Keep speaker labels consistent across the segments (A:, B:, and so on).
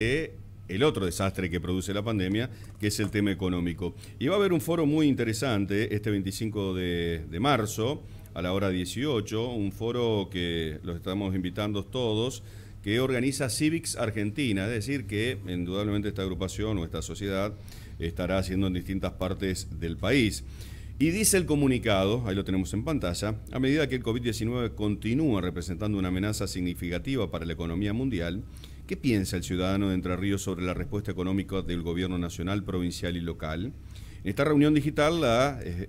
A: el otro desastre que produce la pandemia, que es el tema económico. Y va a haber un foro muy interesante este 25 de marzo, a la hora 18, un foro que los estamos invitando todos, que organiza Civics Argentina, es decir, que indudablemente esta agrupación o esta sociedad estará haciendo en distintas partes del país. Y dice el comunicado, ahí lo tenemos en pantalla, a medida que el COVID-19 continúa representando una amenaza significativa para la economía mundial, ¿qué piensa el ciudadano de Entre Ríos sobre la respuesta económica del gobierno nacional, provincial y local? En esta reunión digital,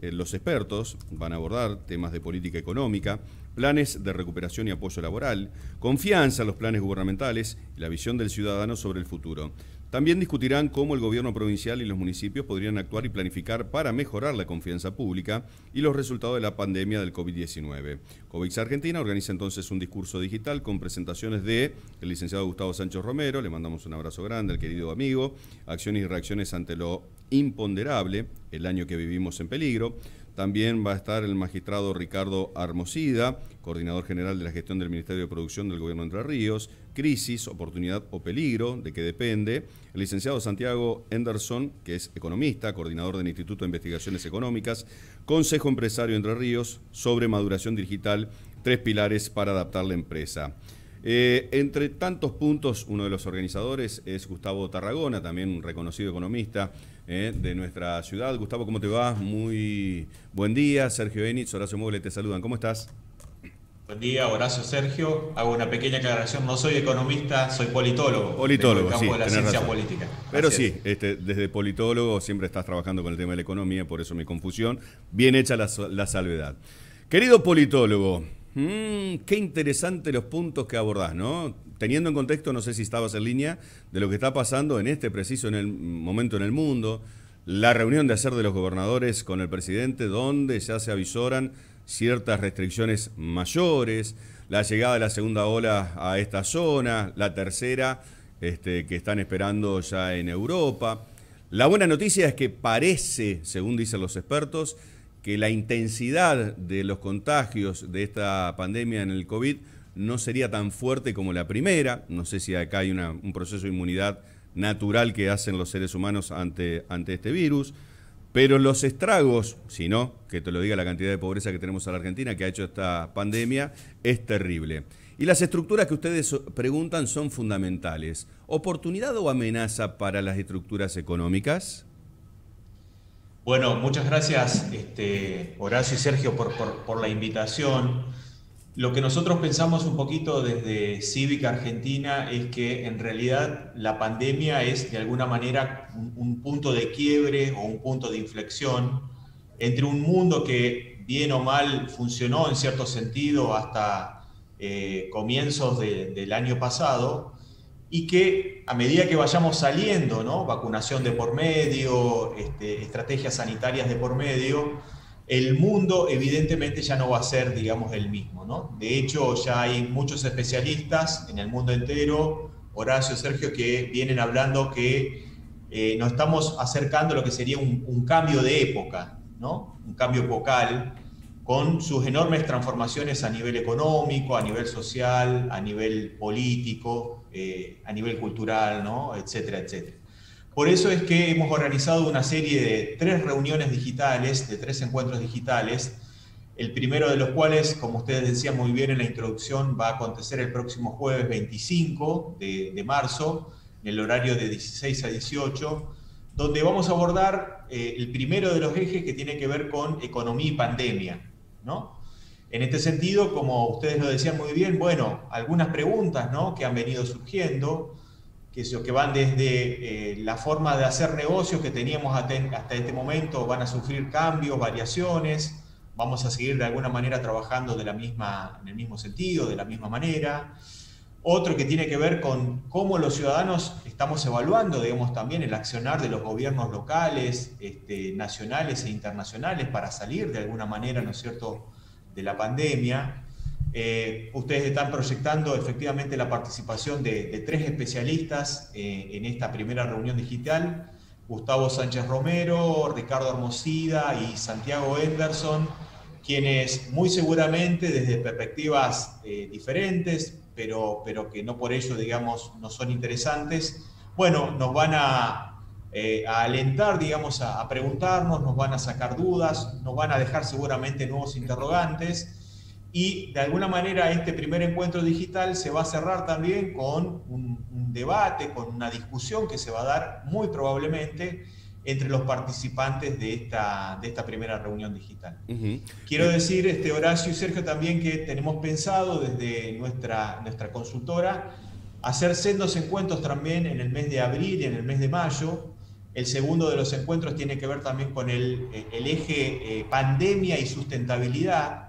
A: los expertos van a abordar temas de política económica, planes de recuperación y apoyo laboral, confianza en los planes gubernamentales y la visión del ciudadano sobre el futuro. También discutirán cómo el gobierno provincial y los municipios podrían actuar y planificar para mejorar la confianza pública y los resultados de la pandemia del COVID-19. Civics Argentina organiza entonces un discurso digital con presentaciones de el licenciado Gustavo Sánchez Romero, le mandamos un abrazo grande al querido amigo, acciones y reacciones ante lo imponderable, el año que vivimos en peligro. También va a estar el magistrado Ricardo Armosida, coordinador general de la gestión del Ministerio de Producción del Gobierno de Entre Ríos, crisis, oportunidad o peligro, de qué depende. El licenciado Santiago Henderson, que es economista, coordinador del Instituto de Investigaciones Económicas, Consejo Empresario Entre Ríos, sobre maduración digital, 3 pilares para adaptar la empresa. Entre tantos puntos, uno de los organizadores es Gustavo Tarragona, también un reconocido economista de nuestra ciudad. Gustavo, ¿cómo te va? Muy buen día. Sergio Enitz, Horacio Moble te saludan. ¿Cómo estás?
B: Buen día, Horacio, Sergio. Hago una pequeña aclaración. No soy economista, soy politólogo.
A: Politólogo,
B: del
A: sí,
B: campo de la
A: tenés
B: ciencia
A: razón.
B: política.
A: Pero
B: Así
A: sí,
B: es.
A: desde politólogo siempre estás trabajando con el tema de la economía, por eso mi confusión. Bien hecha la salvedad. Querido politólogo, qué interesante los puntos que abordás, ¿no? Teniendo en contexto, no sé si estabas en línea de lo que está pasando en este preciso momento en el mundo, la reunión de ayer de los gobernadores con el presidente, donde ya se avisoran ciertas restricciones mayores, la llegada de la segunda ola a esta zona, la tercera que están esperando ya en Europa. La buena noticia es que parece, según dicen los expertos, que la intensidad de los contagios de esta pandemia en el COVID no sería tan fuerte como la primera. No sé si acá hay un proceso de inmunidad natural que hacen los seres humanos ante este virus, pero los estragos, si no, que te lo diga la cantidad de pobreza que tenemos en la Argentina, que ha hecho esta pandemia, es terrible. Y las estructuras que ustedes preguntan son fundamentales. ¿Oportunidad o amenaza para las estructuras económicas?
B: Bueno, muchas gracias, Horacio y Sergio, por la invitación. Lo que nosotros pensamos un poquito desde Cívica Argentina es que en realidad la pandemia es de alguna manera un punto de quiebre o un punto de inflexión entre un mundo que bien o mal funcionó en cierto sentido hasta comienzos del año pasado y que a medida que vayamos saliendo, ¿no? Vacunación de por medio, estrategias sanitarias de por medio, el mundo evidentemente ya no va a ser, digamos, el mismo, ¿no? De hecho, ya hay muchos especialistas en el mundo entero, Horacio, Sergio, que vienen hablando que nos estamos acercando a lo que sería un cambio de época, ¿no? Un cambio epocal, con sus enormes transformaciones a nivel económico, a nivel social, a nivel político, a nivel cultural, ¿no? Etcétera, etcétera. Por eso es que hemos organizado una serie de 3 reuniones digitales, de 3 encuentros digitales, el primero de los cuales, como ustedes decían muy bien en la introducción, va a acontecer el próximo jueves 25 de marzo, en el horario de 16 a 18, donde vamos a abordar el primero de los ejes que tiene que ver con economía y pandemia, ¿no? En este sentido, como ustedes lo decían muy bien, bueno, algunas preguntas, ¿no?, que han venido surgiendo, que van desde la forma de hacer negocios que teníamos hasta este momento, van a sufrir cambios, variaciones, vamos a seguir de alguna manera trabajando en el mismo sentido, de la misma manera. Otro que tiene que ver con cómo los ciudadanos estamos evaluando, digamos, también el accionar de los gobiernos locales, nacionales e internacionales para salir de alguna manera, ¿no es cierto?, de la pandemia. Ustedes están proyectando efectivamente la participación de 3 especialistas en esta primera reunión digital: Gustavo Sánchez Romero, Ricardo Armosida y Santiago Henderson, quienes muy seguramente desde perspectivas diferentes, pero que no por ello, digamos, no son interesantes, bueno, nos van a alentar, digamos, a preguntarnos, nos van a sacar dudas, nos van a dejar seguramente nuevos interrogantes. Y de alguna manera este primer encuentro digital se va a cerrar también con un debate, con una discusión que se va a dar muy probablemente entre los participantes de esta primera reunión digital. Quiero decir, Horacio y Sergio, también que tenemos pensado desde nuestra consultora hacer sendos encuentros también en el mes de abril y en el mes de mayo. El segundo de los encuentros tiene que ver también con el eje pandemia y sustentabilidad,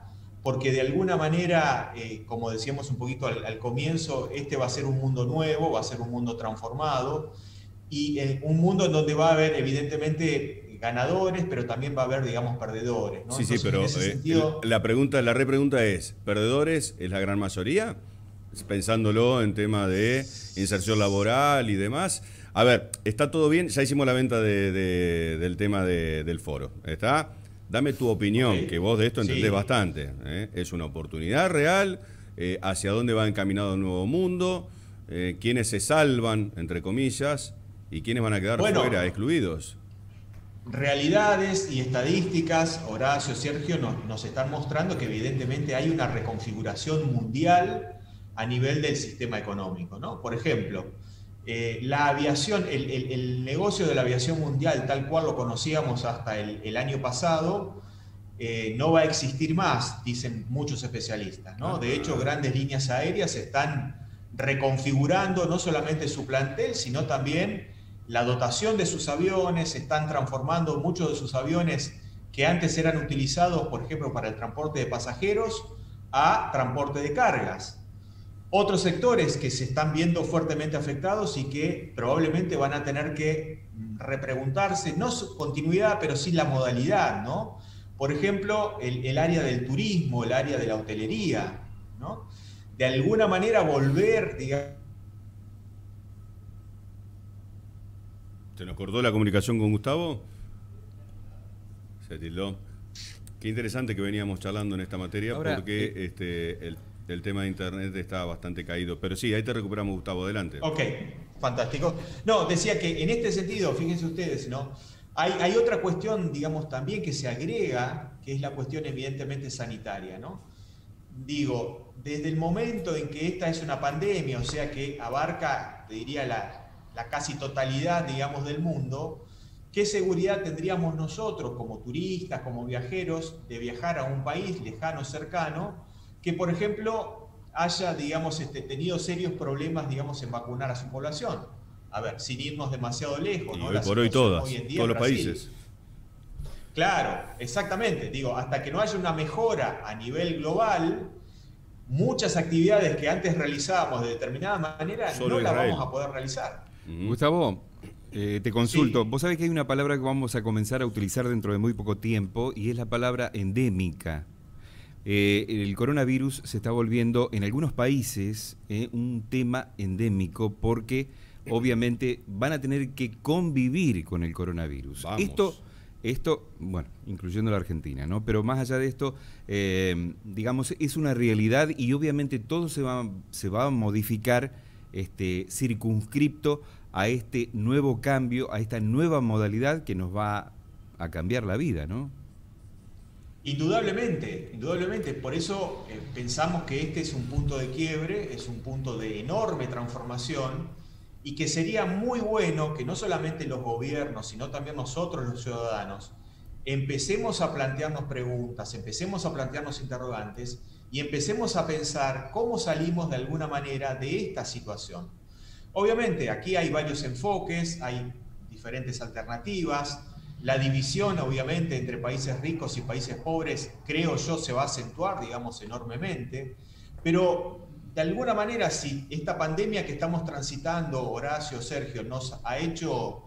B: porque de alguna manera, como decíamos un poquito al comienzo, este va a ser un mundo nuevo, va a ser un mundo transformado, y un mundo en donde va a haber evidentemente ganadores, pero también va a haber, digamos, perdedores, ¿no?
A: Sí,
B: Entonces,
A: sí, pero
B: en ese sentido,
A: la repregunta es, ¿perdedores es la gran mayoría? Pensándolo en tema de inserción laboral y demás. A ver, está todo bien, ya hicimos la venta del tema del foro, ¿está? Dame tu opinión, okay, que vos de esto entendés bastante. ¿Es una oportunidad real? ¿Hacia dónde va encaminado el nuevo mundo? ¿Quiénes se salvan, entre comillas? ¿Y quiénes van a quedar fuera, excluidos?
B: Realidades y estadísticas, Horacio, Sergio, nos están mostrando que evidentemente hay una reconfiguración mundial a nivel del sistema económico, ¿no? Por ejemplo, la aviación, el negocio de la aviación mundial, tal cual lo conocíamos hasta el año pasado, no va a existir más, dicen muchos especialistas, ¿no? De hecho, grandes líneas aéreas están reconfigurando no solamente su plantel, sino también la dotación de sus aviones, están transformando muchos de sus aviones que antes eran utilizados, por ejemplo, para el transporte de pasajeros, a transporte de cargas. Otros sectores que se están viendo fuertemente afectados y que probablemente van a tener que repreguntarse, no su continuidad, pero sí la modalidad, ¿no? Por ejemplo, el área del turismo, el área de la hotelería, ¿no? De alguna manera volver, digamos...
A: ¿Se nos cortó la comunicación con Gustavo? Se tildó. Qué interesante que veníamos charlando en esta materia. Ahora, porque el tema de internet está bastante caído. Pero sí, ahí te recuperamos, Gustavo, adelante.
B: Ok, fantástico. No, decía que en este sentido, fíjense ustedes, ¿no? Hay otra cuestión, digamos, también que se agrega, que es la cuestión evidentemente sanitaria, ¿no? Digo, desde el momento en que esta es una pandemia, o sea que abarca, te diría, la casi totalidad, digamos, del mundo, ¿qué seguridad tendríamos nosotros como turistas, como viajeros, de viajar a un país lejano, cercano, que, por ejemplo, haya, digamos, tenido serios problemas, digamos, en vacunar a su población? A ver, sin irnos demasiado lejos,
A: y
B: ¿no?
A: hoy por hoy todos los países.
B: Claro, exactamente. Digo, hasta que no haya una mejora a nivel global, muchas actividades que antes realizábamos de determinada manera no las vamos a poder realizar.
C: Gustavo, te consulto. Sí. Vos sabés que hay una palabra que vamos a comenzar a utilizar dentro de muy poco tiempo y es la palabra endémica. El coronavirus se está volviendo en algunos países un tema endémico porque obviamente van a tener que convivir con el coronavirus. Esto, bueno, incluyendo la Argentina, ¿no? Pero más allá de esto, digamos, es una realidad y obviamente todo se va a modificar circunscripto a este nuevo cambio, a esta nueva modalidad que nos va a cambiar la vida, ¿no?
B: Indudablemente, indudablemente. Por eso pensamos que este es un punto de quiebre, es un punto de enorme transformación y que sería muy bueno que no solamente los gobiernos, sino también nosotros los ciudadanos, empecemos a plantearnos preguntas, empecemos a plantearnos interrogantes y empecemos a pensar cómo salimos de alguna manera de esta situación. Obviamente, aquí hay varios enfoques, hay diferentes alternativas. La división, obviamente, entre países ricos y países pobres, creo yo, se va a acentuar, digamos, enormemente. Pero, de alguna manera, si esta pandemia que estamos transitando, Horacio, Sergio, nos ha hecho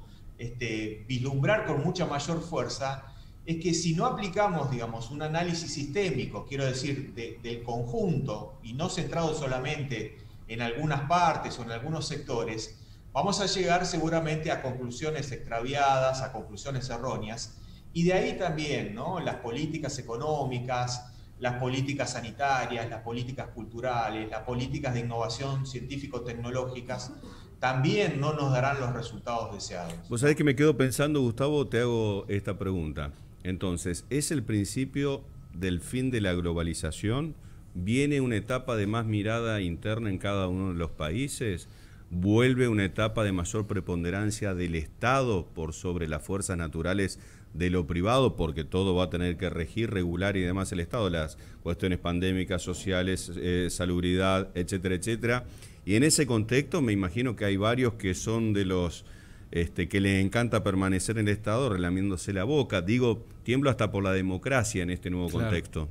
B: vislumbrar con mucha mayor fuerza, es que si no aplicamos, digamos, un análisis sistémico, quiero decir, del conjunto, y no centrado solamente en algunas partes o en algunos sectores, vamos a llegar seguramente a conclusiones extraviadas, a conclusiones erróneas, y de ahí también, ¿no? Las políticas económicas, las políticas sanitarias, las políticas culturales, las políticas de innovación científico-tecnológicas, también no nos darán los resultados deseados.
A: Vos sabés que me quedo pensando, Gustavo, te hago esta pregunta. Entonces, ¿es el principio del fin de la globalización? ¿Viene una etapa de más mirada interna en cada uno de los países? ¿Vuelve una etapa de mayor preponderancia del Estado por sobre las fuerzas naturales de lo privado? Porque todo va a tener que regir, regular y demás el Estado, las cuestiones pandémicas, sociales, salubridad, etcétera, etcétera. Y en ese contexto me imagino que hay varios que son de los que les encanta permanecer en el Estado relamiéndose la boca. Digo, tiemblo hasta por la democracia en este nuevo contexto.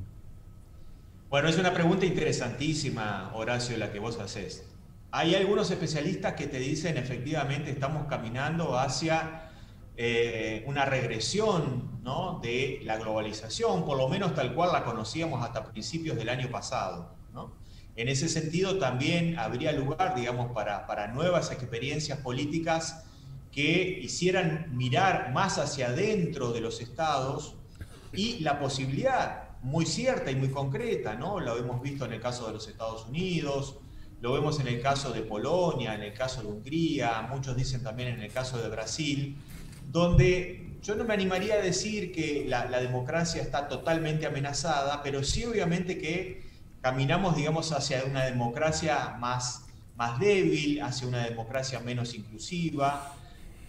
B: Bueno, es una pregunta interesantísima, Horacio, la que vos hacés. Hay algunos especialistas que te dicen efectivamente estamos caminando hacia una regresión, ¿no?, de la globalización, por lo menos tal cual la conocíamos hasta principios del año pasado, ¿no? En ese sentido también habría lugar, digamos, para nuevas experiencias políticas que hicieran mirar más hacia adentro de los estados y la posibilidad muy cierta y muy concreta, ¿no? Lo hemos visto en el caso de los Estados Unidos, lo vemos en el caso de Polonia, en el caso de Hungría, muchos dicen también en el caso de Brasil, donde yo no me animaría a decir que la democracia está totalmente amenazada, pero sí obviamente que caminamos, digamos, hacia una democracia más débil, hacia una democracia menos inclusiva.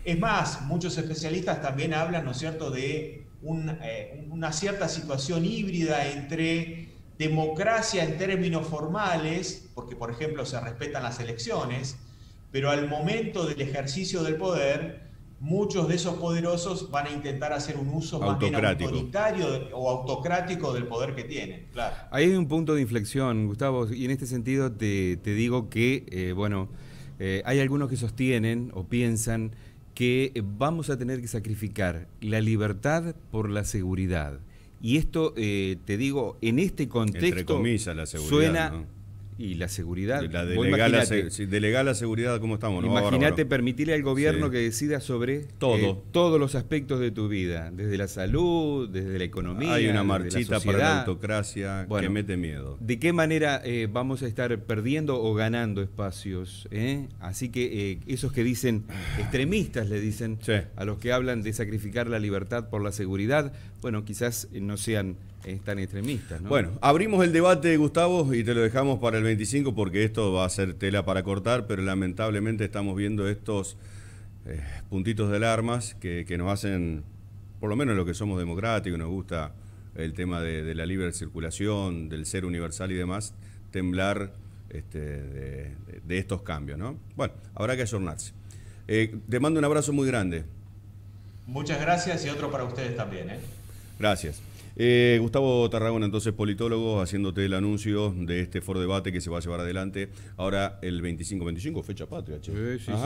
B: Es más, muchos especialistas también hablan, ¿no es cierto?, de una cierta situación híbrida entre democracia en términos formales, porque por ejemplo se respetan las elecciones, pero al momento del ejercicio del poder, muchos de esos poderosos van a intentar hacer un uso más bien autoritario o autocrático del poder que tienen. Claro.
C: Ahí hay un punto de inflexión, Gustavo, y en este sentido te digo que, hay algunos que sostienen o piensan que vamos a tener que sacrificar la libertad por la seguridad. Y esto, te digo, en este contexto,
A: entre comillas, la seguridad,
C: suena...
A: ¿no?
C: Y la seguridad.
A: Delegar la seguridad, ¿cómo estamos?
C: Imagínate permitirle al gobierno que decida sobre todos los aspectos de tu vida, desde la salud, desde la economía.
A: Hay una marchita para la autocracia que mete miedo.
C: ¿De qué manera vamos a estar perdiendo o ganando espacios? Así que esos que dicen, extremistas le dicen a los que hablan de sacrificar la libertad por la seguridad, bueno, quizás no sean tan extremistas, ¿no?
A: Bueno, abrimos el debate, Gustavo, y te lo dejamos para el 25 porque esto va a ser tela para cortar, pero lamentablemente estamos viendo estos puntitos de alarmas que nos hacen, por lo menos los que somos democráticos, nos gusta el tema de la libre circulación, del ser universal y demás, temblar de estos cambios, ¿no? Bueno, habrá que ayornarse. Te mando un abrazo muy grande.
B: Muchas gracias y otro para ustedes también,
A: Gracias. Gustavo Tarragona, entonces politólogo, haciéndote el anuncio de este foro debate que se va a llevar adelante ahora el 25, fecha patria, che.
C: Sí.